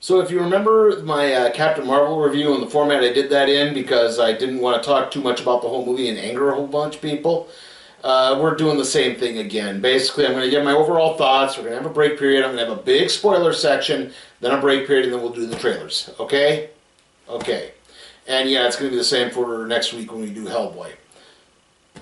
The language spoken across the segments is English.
So if you remember my Captain Marvel review and the format I did that in because I didn't want to talk too much about the whole movie and anger a whole bunch of people, we're doing the same thing again. Basically, I'm going to give my overall thoughts. We're going to have a break period. I'm going to have a big spoiler section, then a break period, and then we'll do the trailers. Okay? Okay. And yeah, it's going to be the same for next week when we do Hellboy.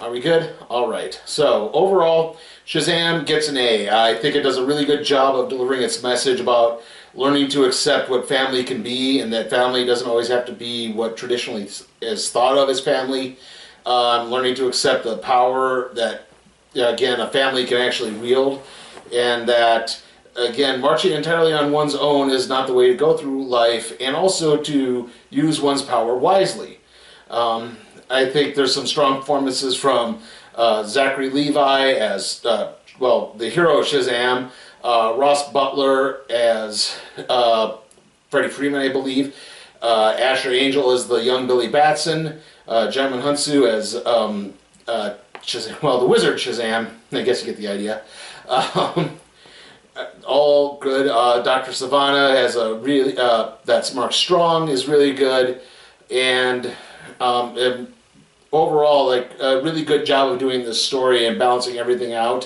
Are we good? All right. So overall, Shazam gets an A. I think it does a really good job of delivering its message about learning to accept what family can be, and that family doesn't always have to be what traditionally is thought of as family. Learning to accept the power that, again, a family can actually wield, and that, again, marching entirely on one's own is not the way to go through life, and also to use one's power wisely. I think there's some strong performances from Zachary Levi as, the hero Shazam, Ross Butler as Freddie Freeman, I believe, Asher Angel as the young Billy Batson, Jaimin Hunsu as Shazam, the wizard Shazam. I guess you get the idea. All good. Dr. Savannah has a really, that's Mark Strong, is really good, and overall, like, a really good job of doing this story and balancing everything out.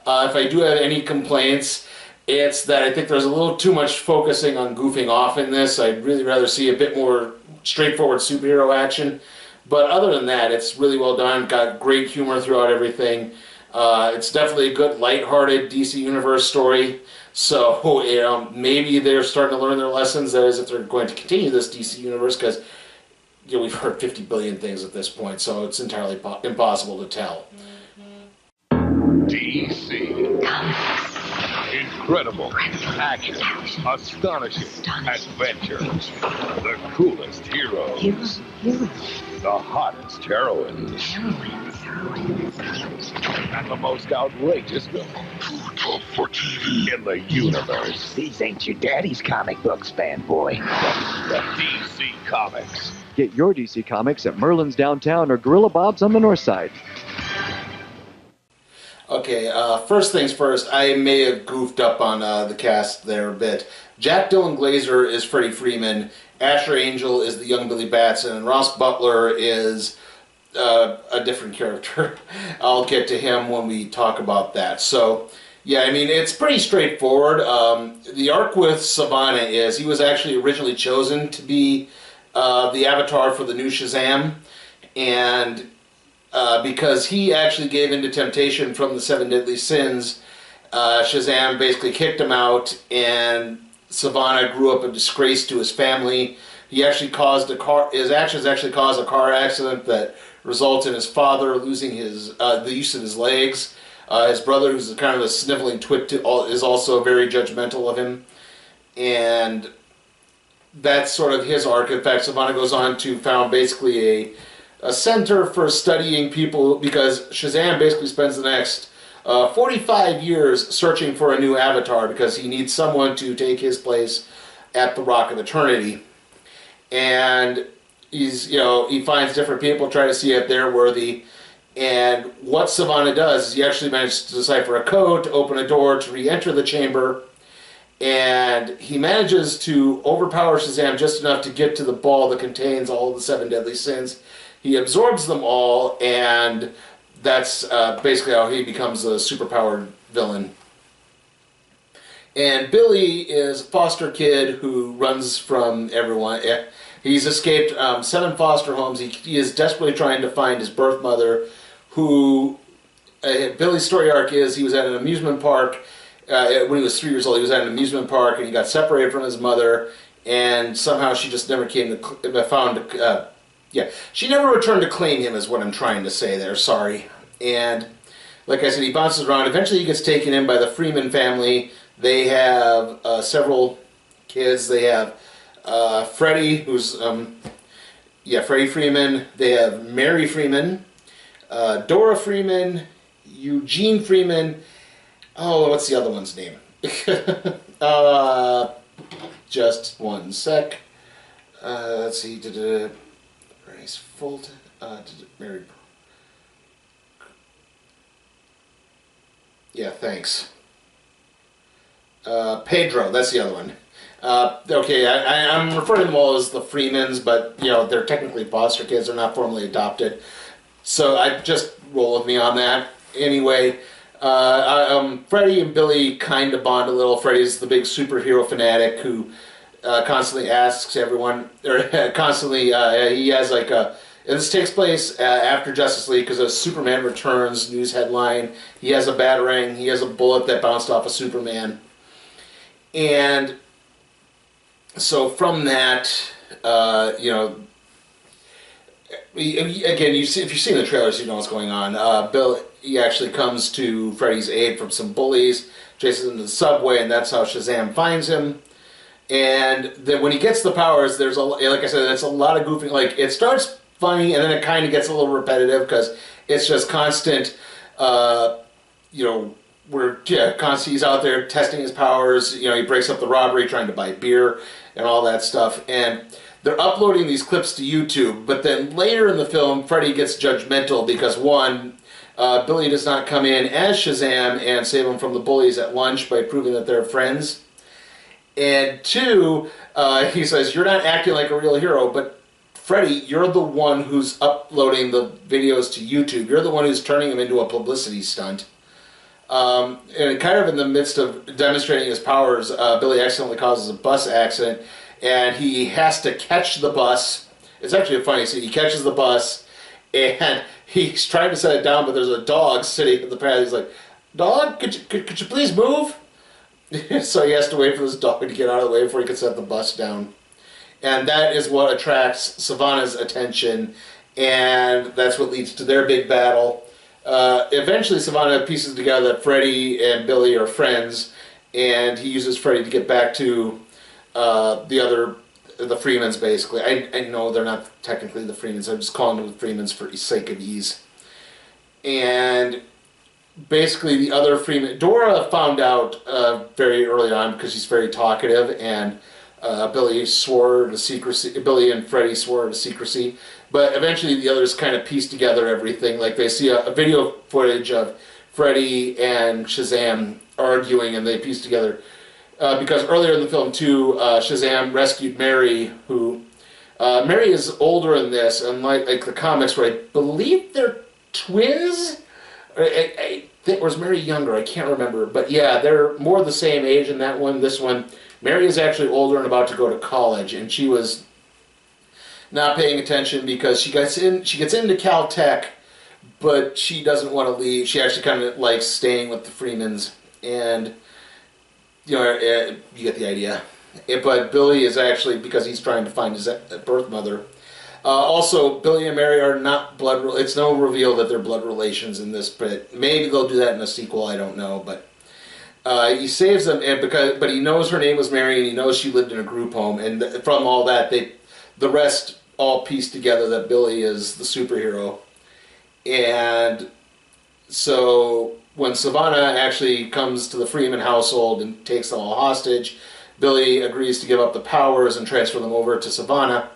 If I do have any complaints, it's that I think there's a little too much focusing on goofing off in this. I'd really rather see a bit more straightforward superhero action. But other than that, it's really well done. Got great humor throughout everything. It's definitely a good, lighthearted DC Universe story. So, maybe they're starting to learn their lessons. That is, if they're going to continue this DC Universe, because we've heard 50 billion things at this point, so it's entirely impossible to tell. DC. Comics. Incredible. Action. Astonishing. Adventure. The coolest heroes. The hottest heroines. And the most outrageous villains. Too tough for TV. In the universe. These ain't your daddy's comic books, fanboy. DC Comics. Get your DC Comics at Merlin's Downtown or Gorilla Bob's on the North Side. Okay, first things first, I may have goofed up on the cast there a bit. Jack Dylan Glazer is Freddie Freeman, Asher Angel is the young Billy Batson, and Ross Butler is a different character. I'll get to him when we talk about that. So, yeah, I mean, it's pretty straightforward. The arc with Savannah is he was actually originally chosen to be the avatar for the new Shazam, and because he actually gave into temptation from the 7 deadly sins, Shazam basically kicked him out, and Savannah grew up a disgrace to his family. He actually his actions actually caused a car accident that results in his father losing the use of his legs. His brother, who's kind of a sniveling twit, is also very judgmental of him, and that's sort of his arc. In fact, Savannah goes on to found basically a center for studying people, because Shazam basically spends the next 45 years searching for a new avatar because he needs someone to take his place at the Rock of Eternity. And he finds different people, try to see if they're worthy. And what Savannah does is he actually manages to decipher a code to open a door to re-enter the chamber. And he manages to overpower Shazam just enough to get to the ball that contains all of the 7 deadly sins. He absorbs them all, and that's basically how he becomes a superpowered villain. And Billy is a foster kid who runs from everyone. He's escaped 7 foster homes. He is desperately trying to find his birth mother, who... Billy's story arc is he was at an amusement park when he was 3 years old. He was at an amusement park, and he got separated from his mother, and somehow she just never came to... she never returned to claim him, is what I'm trying to say there, sorry. And, like I said, he bounces around. Eventually he gets taken in by the Freeman family. They have several kids. They have Freddie, who's, Freddie Freeman. They have Mary Freeman, Dora Freeman, Eugene Freeman. Oh, what's the other one's name? Just one sec. Let's see. Grace Fulton. Mary. Yeah, thanks. Pedro, that's the other one. Okay, I'm referring to them all as the Freemans, but you know they're technically foster kids; they're not formally adopted. So I just roll with me on that. Anyway, Freddy and Billy kind of bond a little. Freddy's the big superhero fanatic who constantly asks everyone, or constantly he has like a. And this takes place after Justice League because as Superman Returns news headline, he has a batarang, he has a bullet that bounced off of Superman, and so from that, you know. Again, you see if you've seen the trailers, you know what's going on. Bill, he actually comes to Freddy's aid from some bullies, chases him to the subway, and that's how Shazam finds him. And then when he gets the powers, there's like I said, it's a lot of goofing. Like it starts funny, and then it kind of gets a little repetitive because it's just constant. You know, constantly he's out there testing his powers. You know, he breaks up the robbery trying to buy beer and all that stuff, and they're uploading these clips to YouTube, but then later in the film, Freddy gets judgmental because one, Billy does not come in as Shazam and save him from the bullies at lunch by proving that they're friends. And two, he says, you're not acting like a real hero, but Freddy, you're the one who's uploading the videos to YouTube. You're the one who's turning him into a publicity stunt. And kind of in the midst of demonstrating his powers, Billy accidentally causes a bus accident, and he has to catch the bus. It's actually a funny scene. He catches the bus, and he's trying to set it down, but there's a dog sitting in the path. He's like, "Dog, could you please move?" So he has to wait for this dog to get out of the way before he can set the bus down. And that is what attracts Savannah's attention, and that's what leads to their big battle. Eventually, Savannah pieces together that Freddy and Billy are friends, and he uses Freddy to get back to the Freemans, basically. I know they're not technically the Freemans. I'm just calling them the Freemans for the sake of ease. And basically, the other Freeman, Dora found out very early on because she's very talkative, and Billy swore to secrecy. Billy and Freddy swore to secrecy. But eventually, the others kind of piece together everything. Like they see a video footage of Freddy and Shazam arguing, and they piece together. Because earlier in the film, too, Shazam rescued Mary, who... Mary is older in this, unlike like the comics, where I believe they're twins? I think, or is Mary younger? I can't remember. But yeah, they're more the same age in that one. This one, Mary is actually older and about to go to college, and she was not paying attention because she gets into Caltech, but she doesn't want to leave. She actually kind of likes staying with the Freemans, and... You know, you get the idea. But Billy is actually, because he's trying to find his birth mother. Also, Billy and Mary are not blood... It's no reveal that they're blood relations in this, but maybe they'll do that in a sequel, I don't know. But he saves them, but he knows her name was Mary, and he knows she lived in a group home. And from all that, the rest all piece together that Billy is the superhero. And so... When Savannah actually comes to the Freeman household and takes them all hostage, Billy agrees to give up the powers and transfer them over to Savannah.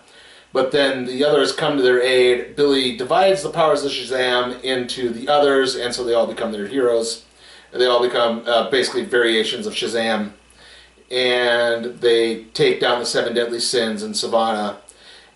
But then the others come to their aid. Billy divides the powers of Shazam into the others, and so they all become their heroes. They all become basically variations of Shazam. And they take down the 7 deadly sins in Savannah.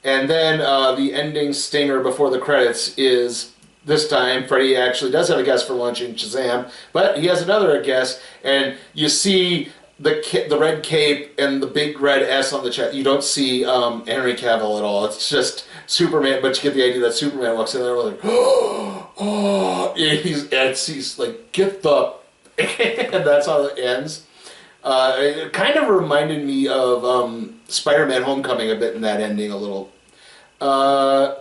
And then the ending stinger before the credits is... This time, Freddy actually does have a guest for lunch in Shazam, but he has another guest, and you see the red cape and the big red S on the chest. You don't see Henry Cavill at all. It's just Superman, but you get the idea that Superman walks in there like, oh, he's like, get the... and that's how it ends. It kind of reminded me of Spider-Man Homecoming a bit in that ending a little.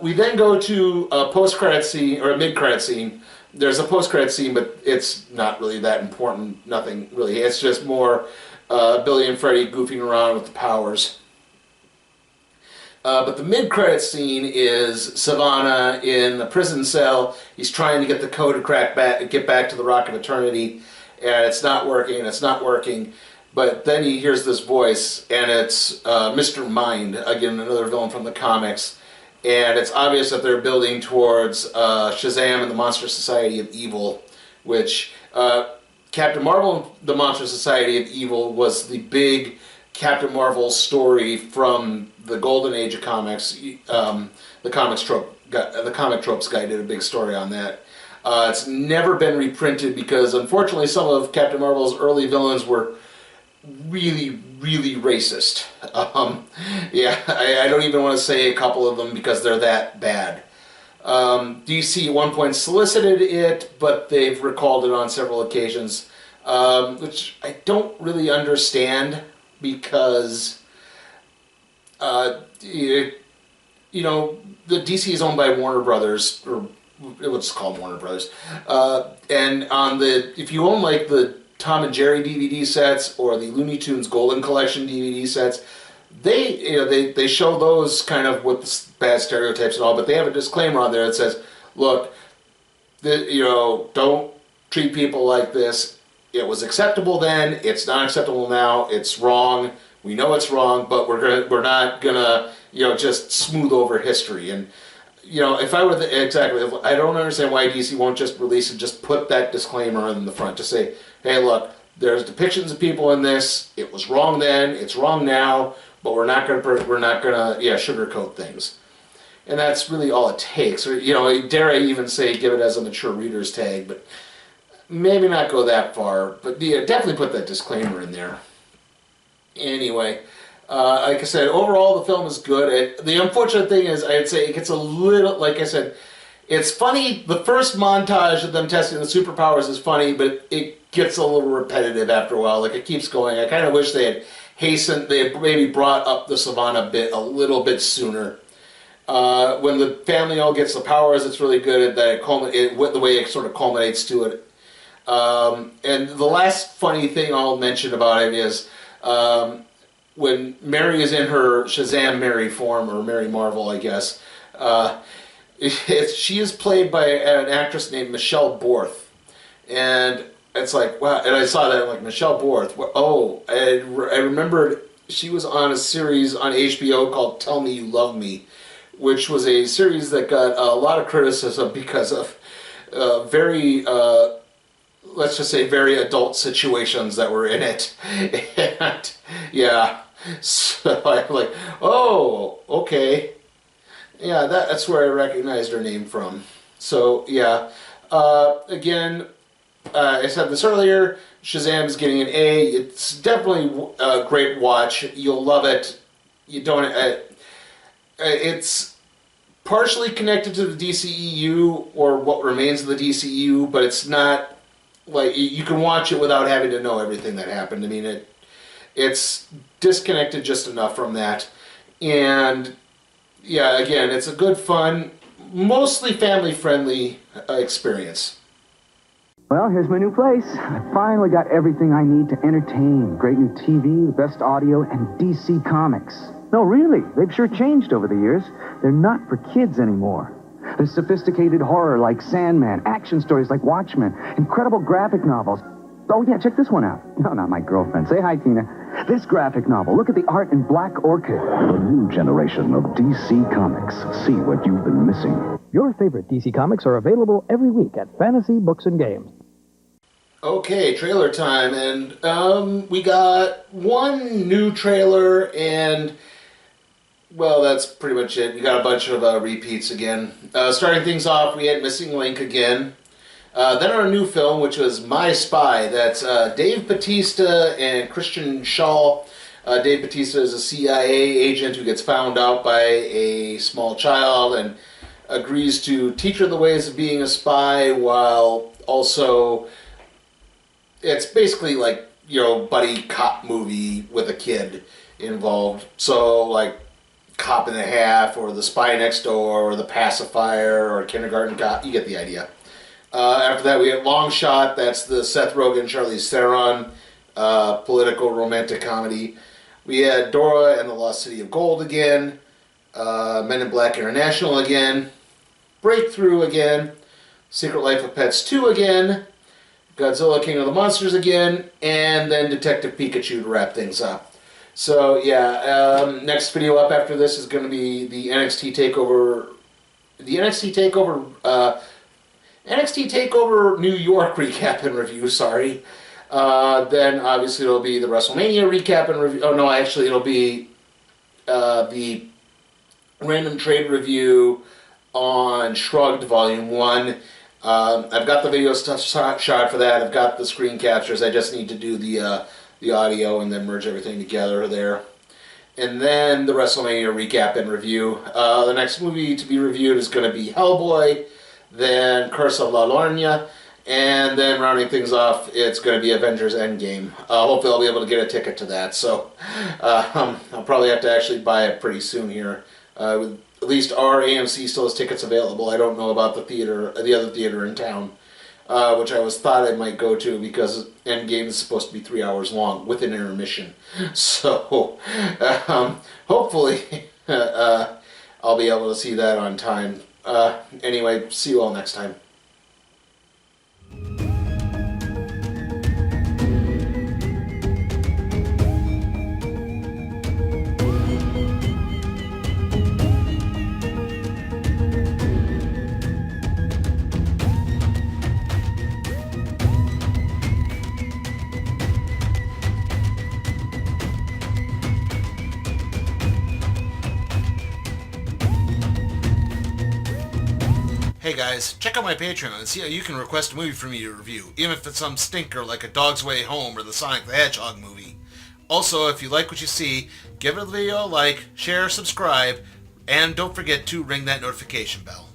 We then go to a post-credit scene, or a mid-credit scene. There's a post-credit scene, but it's not really that important. Nothing really. It's just more Billy and Freddy goofing around with the powers. But the mid-credit scene is Savannah in a prison cell. He's trying to get the code to get back to the Rock of Eternity, and it's not working, and it's not working. But then he hears this voice, and it's Mr. Mind, again, another villain from the comics. And it's obvious that they're building towards Shazam and the Monstrous Society of Evil, which Captain Marvel and the Monstrous Society of Evil was the big Captain Marvel story from the golden age of comics. The Comic Tropes guy did a big story on that. It's never been reprinted because, unfortunately, some of Captain Marvel's early villains were really, really racist. I don't even want to say a couple of them because they're that bad. DC at one point solicited it, but they've recalled it on several occasions, which I don't really understand because, the DC is owned by Warner Brothers, or let's call them Warner Brothers, and if you own like the Tom and Jerry DVD sets or the Looney Tunes Golden Collection DVD sets, they show those kind of with bad stereotypes and all, but they have a disclaimer on there that says, look, don't treat people like this. It was acceptable then, it's not acceptable now, it's wrong, we know it's wrong, but we're not gonna just smooth over history. And if I were I don't understand why DC won't just release and just put that disclaimer in the front to say, hey, look, there's depictions of people in this. It was wrong then. It's wrong now. But we're not gonna sugarcoat things. And that's really all it takes. Or dare I even say, give it as a mature reader's tag. But maybe not go that far. But yeah, definitely put that disclaimer in there. Anyway. Like I said, overall the film is good. The unfortunate thing is, I'd say it gets a little, like I said, it's funny. The first montage of them testing the superpowers is funny, but it gets a little repetitive after a while. Like, it keeps going. I kind of wish they had maybe brought up the Savannah bit a little bit sooner. When the family all gets the powers, it's really good at that. The way it sort of culminates to it. And the last funny thing I'll mention about it is, when Mary is in her Shazam Mary form, or Mary Marvel, I guess, she is played by an actress named Michelle Borth. And it's like, wow, and I saw that, I'm like, Michelle Borth, I remembered she was on a series on HBO called Tell Me You Love Me, which was a series that got a lot of criticism because of let's just say, very adult situations that were in it. And, yeah. So I'm like, oh, okay. Yeah, that's where I recognized her name from. So, yeah. Again, I said this earlier, Shazam is getting an A. It's definitely a great watch. You'll love it. You don't... it's partially connected to the DCEU, or what remains of the DCEU, but it's not... like, you can watch it without having to know everything that happened. I mean, it's disconnected just enough from that. And, yeah, again, it's a good, fun, mostly family-friendly experience. Well, here's my new place. I finally got everything I need to entertain. Great new TV, the best audio, and DC Comics. No, really, they've sure changed over the years. They're not for kids anymore. There's sophisticated horror like Sandman, action stories like Watchmen, incredible graphic novels. Oh, yeah, check this one out. No, not my girlfriend. Say hi, Tina. This graphic novel. Look at the art in Black Orchid. The new generation of DC Comics. See what you've been missing. Your favorite DC Comics are available every week at Fantasy Books and Games. Okay, trailer time. And we got one new trailer, and... well, that's pretty much it. We got a bunch of repeats again. Starting things off, we had Missing Link again. Then our new film, which was My Spy. That's Dave Bautista and Christian Shaw. Dave Bautista is a CIA agent who gets found out by a small child and agrees to teach her the ways of being a spy, while also... it's basically like, buddy cop movie with a kid involved. So, like... Cop and a Half, or The Spy Next Door, or The Pacifier, or Kindergarten Cop. You get the idea. After that, we have Long Shot. That's the Seth Rogen, Charlize Theron political romantic comedy. We had Dora and the Lost City of Gold again. Men in Black International again. Breakthrough again. Secret Life of Pets 2 again. Godzilla King of the Monsters again. And then Detective Pikachu to wrap things up. So, yeah, next video up after this is going to be the NXT TakeOver NXT TakeOver New York recap and review, sorry. Then obviously it'll be the WrestleMania recap and review. Oh no, actually it'll be the random trade review on Shrugged Volume 1. I've got the video stuff shot for that. I've got the screen captures. I just need to do the audio and then merge everything together there. And then the WrestleMania recap and review. The next movie to be reviewed is going to be Hellboy, then Curse of La Llorona, and then rounding things off, it's going to be Avengers Endgame. Hopefully I'll be able to get a ticket to that. So I'll probably have to actually buy it pretty soon here. At least our AMC still has tickets available. I don't know about the other theater in town, which I thought I might go to because Endgame is supposed to be 3 hours long with an intermission. So hopefully I'll be able to see that on time. Anyway, see you all next time. Hey guys, check out my Patreon and see how you can request a movie for me to review, even if it's some stinker like A Dog's Way Home or the Sonic the Hedgehog movie. Also, if you like what you see, give the video a like, share, subscribe, and don't forget to ring that notification bell.